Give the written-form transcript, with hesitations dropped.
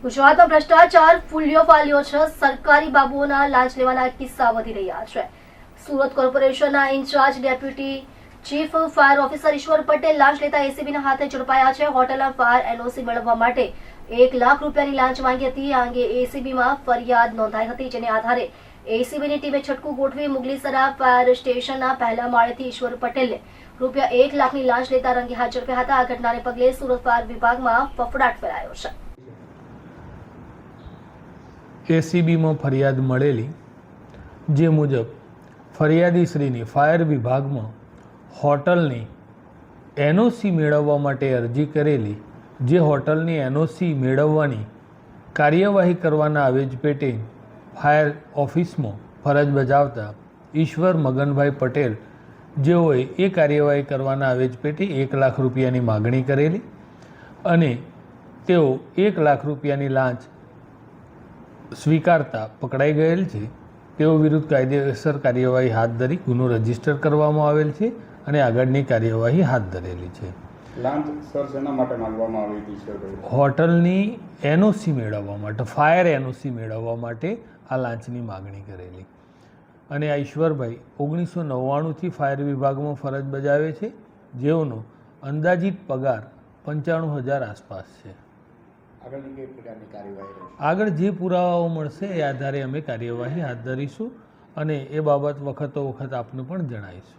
ગુજરાતમાં ભ્રષ્ટાચાર ફૂલ્યો ફાલ્યો છે. સરકારી બાબુઓના લાંચ લેવાના કિસ્સા વધી રહ્યા છે. સુરત કોર્પોરેશનના in-charge deputy chief fire officer Ishwar Patel લાંચ લેતા એસીબીના હાથે ઝડપાયા છે. હોટલના ફાયર એનઓસી મેળવવા માટે 1 લાખ રૂપિયાની લાંચ માંગી હતી. આ અંગે એસીબીમાં ફરિયાદ નોંધાઈ હતી, જેને આધારે એસીબીની ટીમે છટકું ગોઠવી મુગલીસરા ફાયર સ્ટેશનના પહેલા માળેથી ઈશ્વર પટેલને રૂપિયા 1 લાખની લાંચ લેતા રંગે હાથ ઝડપ્યા હતા. આ ઘટનાને પગલે સુરત ફાયર વિભાગમાં ફફડાટ ફેલાયો છે. એસીબીમાં ફરિયાદ મળેલી, જે મુજબ ફરિયાદીશ્રીની ફાયર વિભાગમાં હોટલની એનઓસી મેળવવા માટે અરજી કરેલી, જે હોટલની એનઓસી મેળવવાની કાર્યવાહી કરવાના આવેજ પેટે ફાયર ઓફિસમાં ફરજ બજાવતા ઈશ્વર મગનભાઈ પટેલ, જેઓએ એ કાર્યવાહી કરવાના આવેજ પેટે 1 લાખ રૂપિયાની માગણી કરેલી અને તેઓ 1 લાખ રૂપિયાની લાંચ સ્વીકારતા પકડાઈ ગયેલ છે. તેઓ વિરુદ્ધ કાયદેસર કાર્યવાહી હાથ ધરી ગુનો રજીસ્ટર કરવામાં આવેલ છે અને આગળની કાર્યવાહી હાથ ધરેલી છે. લાંચ સર શેના માટે માંગવામાં આવી હતી સર? હોટલની એનઓસી મેળવવા માટે, ફાયર એનઓસી મેળવવા માટે આ લાંચની માગણી કરેલી. અને આ ઈશ્વરભાઈ 1999થી ફાયર વિભાગમાં ફરજ બજાવે છે, જેઓનો અંદાજિત પગાર 95,000 આસપાસ છે. આગળની કઈ પ્રકારની કાર્યવાહી રહેશે? આગળ જે પુરાવાઓ મળશે એ આધારે અમે કાર્યવાહી હાથ ધરીશું અને એ બાબત વખતો વખત આપને પણ જણાવીશું.